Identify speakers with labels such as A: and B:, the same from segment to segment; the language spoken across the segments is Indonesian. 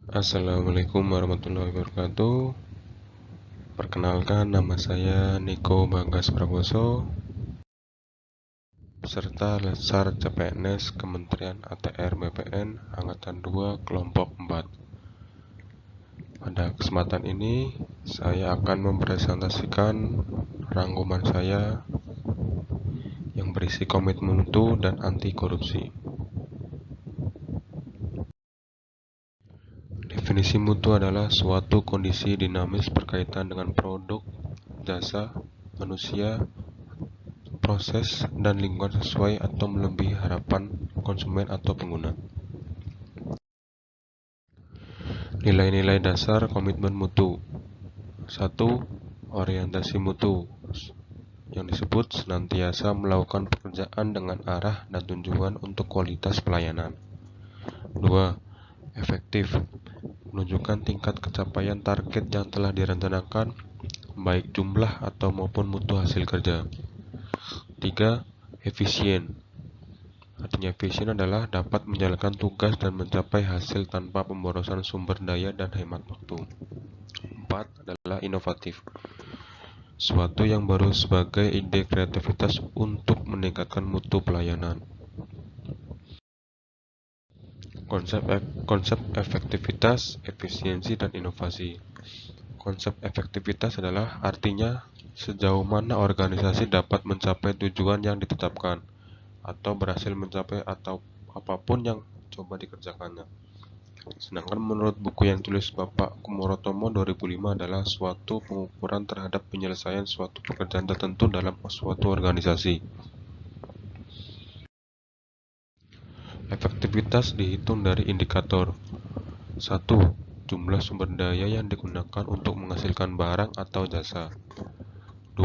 A: Assalamualaikum warahmatullahi wabarakatuh. Perkenalkan, nama saya Niko Bagas Praboso, peserta Lesar CPNS Kementerian ATR BPN Angkatan 2 Kelompok 4. Pada kesempatan ini, saya akan mempresentasikan rangkuman saya yang berisi komitmen mutu dan anti korupsi. Definisi mutu adalah suatu kondisi dinamis berkaitan dengan produk, jasa, manusia, proses, dan lingkungan sesuai atau melebihi harapan konsumen atau pengguna. Nilai-nilai dasar komitmen mutu. 1. Orientasi mutu, yang disebut senantiasa melakukan pekerjaan dengan arah dan tujuan untuk kualitas pelayanan. 2. Efektif, menunjukkan tingkat capaian target yang telah direncanakan, baik jumlah atau maupun mutu hasil kerja. 3. Efisien, artinya efisien adalah dapat menjalankan tugas dan mencapai hasil tanpa pemborosan sumber daya dan hemat waktu. 4. Adalah inovatif, suatu yang baru sebagai ide kreativitas untuk meningkatkan mutu pelayanan. Konsep efektivitas, efisiensi, dan inovasi. Konsep efektivitas adalah artinya sejauh mana organisasi dapat mencapai tujuan yang ditetapkan atau berhasil mencapai atau apapun yang coba dikerjakannya. Sedangkan menurut buku yang ditulis Bapak Kumorotomo 2005 adalah suatu pengukuran terhadap penyelesaian suatu pekerjaan tertentu dalam suatu organisasi. Efektivitas dihitung dari indikator. 1. Jumlah sumber daya yang digunakan untuk menghasilkan barang atau jasa. 2.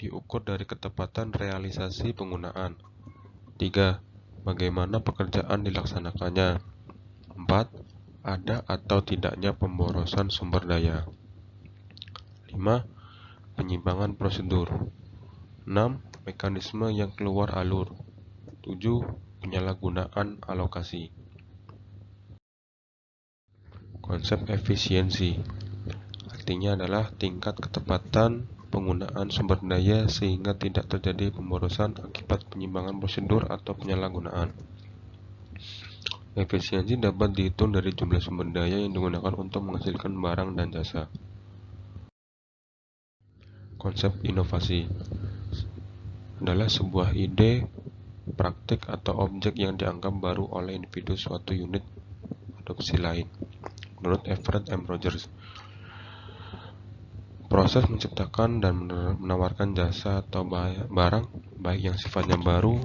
A: Diukur dari ketepatan realisasi penggunaan. 3. Bagaimana pekerjaan dilaksanakannya. 4. Ada atau tidaknya pemborosan sumber daya. 5. Penyimpangan prosedur. 6. Mekanisme yang keluar alur. 7. Penyalahgunaan alokasi. Konsep efisiensi artinya adalah tingkat ketepatan penggunaan sumber daya sehingga tidak terjadi pemborosan akibat penyimpangan prosedur atau penyalahgunaan. Efisiensi dapat dihitung dari jumlah sumber daya yang digunakan untuk menghasilkan barang dan jasa. Konsep inovasi adalah sebuah ide, praktik, atau objek yang dianggap baru oleh individu suatu unit produksi lain. Menurut Everett M. Rogers, proses menciptakan dan menawarkan jasa atau barang, baik yang sifatnya baru,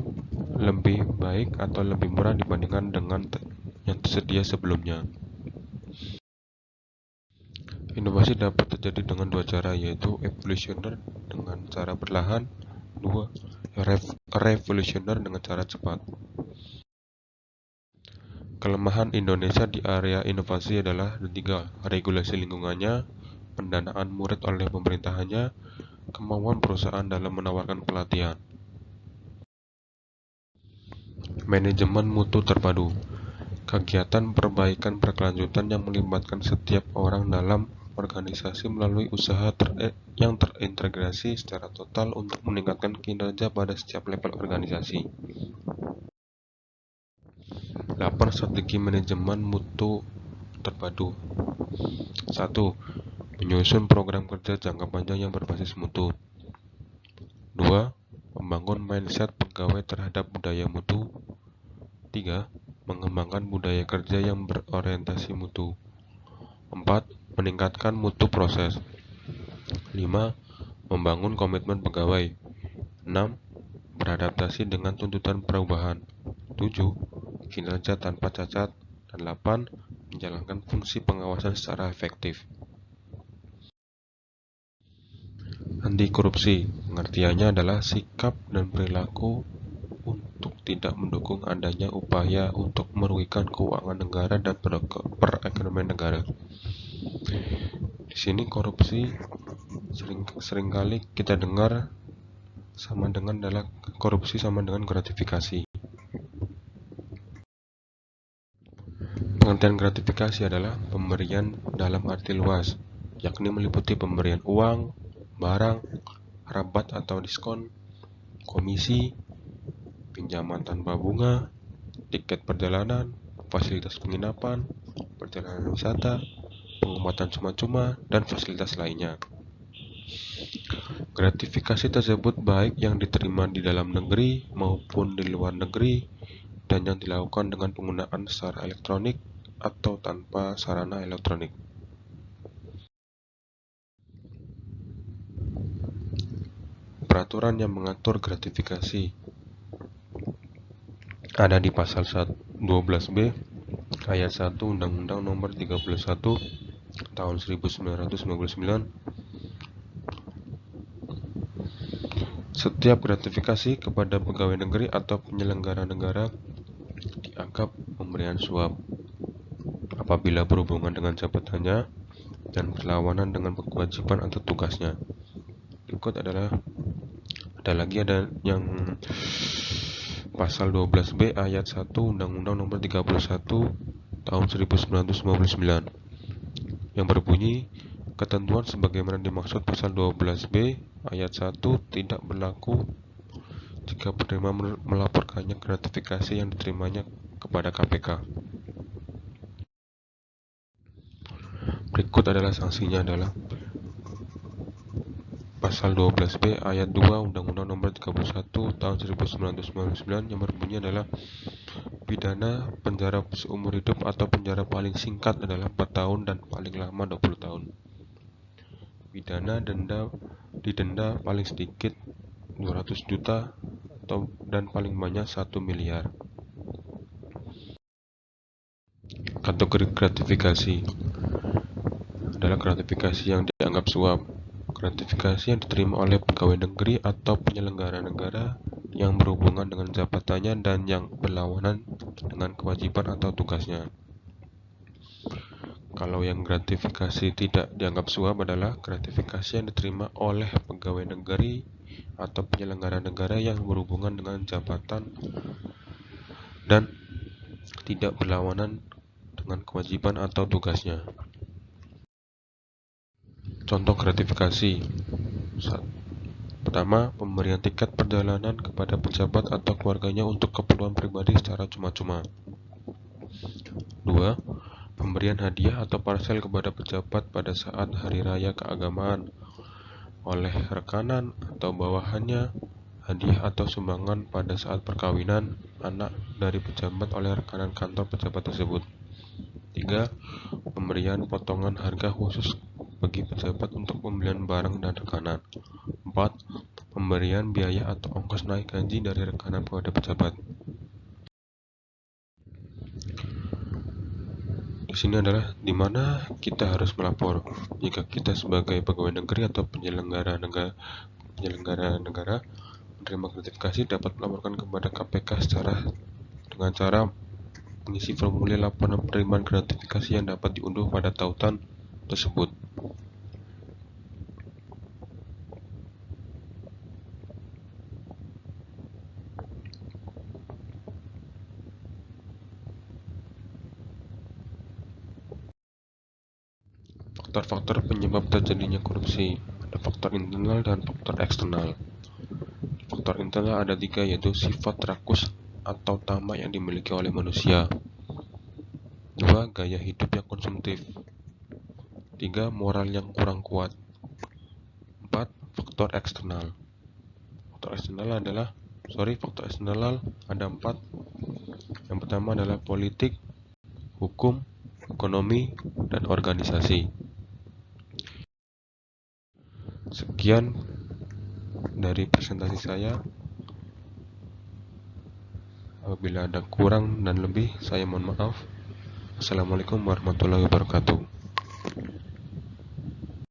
A: lebih baik, atau lebih murah dibandingkan dengan yang tersedia sebelumnya. Inovasi dapat terjadi dengan dua cara, yaitu evolusioner dengan cara perlahan, 2. Revolusioner dengan cara cepat. Kelemahan Indonesia di area inovasi adalah 3. Regulasi lingkungannya, pendanaan murid oleh pemerintahannya, kemauan perusahaan dalam menawarkan pelatihan. Manajemen mutu terpadu, kegiatan perbaikan berkelanjutan yang melibatkan setiap orang dalam organisasi melalui usaha yang terintegrasi secara total untuk meningkatkan kinerja pada setiap level organisasi. 8. Strategi manajemen mutu terpadu. 1. Menyusun program kerja jangka panjang yang berbasis mutu. 2. Membangun mindset pegawai terhadap budaya mutu. 3. Mengembangkan budaya kerja yang berorientasi mutu. 4. Meningkatkan mutu proses. 5. Membangun komitmen pegawai. 6. Beradaptasi dengan tuntutan perubahan. 7. Kinerja tanpa cacat. Dan 8. Menjalankan fungsi pengawasan secara efektif. Anti korupsi, pengertiannya adalah sikap dan perilaku untuk tidak mendukung adanya upaya untuk merugikan keuangan negara dan perekonomian negara. Di sini korupsi seringkali kita dengar korupsi sama dengan gratifikasi. Pengertian gratifikasi adalah pemberian dalam arti luas, yakni meliputi pemberian uang, barang, rabat atau diskon, komisi, pinjaman tanpa bunga, tiket perjalanan, fasilitas penginapan, perjalanan wisata, pengobatan cuma-cuma, dan fasilitas lainnya. Gratifikasi tersebut baik yang diterima di dalam negeri maupun di luar negeri dan yang dilakukan dengan penggunaan secara elektronik atau tanpa sarana elektronik. Peraturan yang mengatur gratifikasi ada di pasal 12B ayat 1 Undang-Undang Nomor 31 Tahun 1999. Setiap gratifikasi kepada pegawai negeri atau penyelenggara negara dianggap pemberian suap apabila berhubungan dengan jabatannya dan berlawanan dengan kewajiban atau tugasnya. Berikut ada yang pasal 12B ayat 1 Undang-Undang Nomor 31 Tahun 1999 yang berbunyi, ketentuan sebagaimana dimaksud pasal 12B ayat 1 tidak berlaku jika penerima melaporkannya gratifikasi yang diterimanya kepada KPK. Berikut adalah sanksinya adalah pasal 12B ayat 2 Undang-Undang Nomor 31 Tahun 1999 yang berbunyi adalah pidana penjara seumur hidup atau penjara paling singkat adalah 4 tahun dan paling lama 20 tahun. Pidana didenda paling sedikit 200 juta dan paling banyak 1 miliar. Kategori gratifikasi adalah gratifikasi yang dianggap suap. Gratifikasi yang diterima oleh pegawai negeri atau penyelenggara negara yang berhubungan dengan jabatannya dan yang berlawanan dengan kewajiban atau tugasnya. Kalau yang gratifikasi tidak dianggap suap adalah gratifikasi yang diterima oleh pegawai negeri atau penyelenggara negara yang berhubungan dengan jabatan dan tidak berlawanan dengan kewajiban atau tugasnya. Contoh gratifikasi. Pertama, pemberian tiket perjalanan kepada pejabat atau keluarganya untuk keperluan pribadi secara cuma-cuma. 2. Pemberian hadiah atau parsel kepada pejabat pada saat hari raya keagamaan oleh rekanan atau bawahannya, hadiah atau sumbangan pada saat perkawinan anak dari pejabat oleh rekanan kantor pejabat tersebut. 3. Pemberian potongan harga khusus bagi pejabat untuk pembelian barang dan rekanan. 4. Pemberian biaya atau ongkos naik gaji dari rekanan kepada pejabat. Di sini adalah di mana kita harus melapor jika kita sebagai pegawai negeri atau penyelenggara negara menerima gratifikasi dapat melaporkan kepada KPK dengan cara mengisi formulir laporan penerimaan gratifikasi yang dapat diunduh pada tautan tersebut. Faktor-faktor penyebab terjadinya korupsi ada faktor internal dan faktor eksternal. Faktor internal ada 3, yaitu sifat rakus atau tamak yang dimiliki oleh manusia. 2. Gaya hidup yang konsumtif. 3. Moral yang kurang kuat. 4. Faktor eksternal. Faktor eksternal ada 4. Yang pertama adalah politik, hukum, ekonomi, dan organisasi. Sekian dari presentasi saya. Apabila ada kurang dan lebih, saya mohon maaf. Assalamualaikum warahmatullahi wabarakatuh.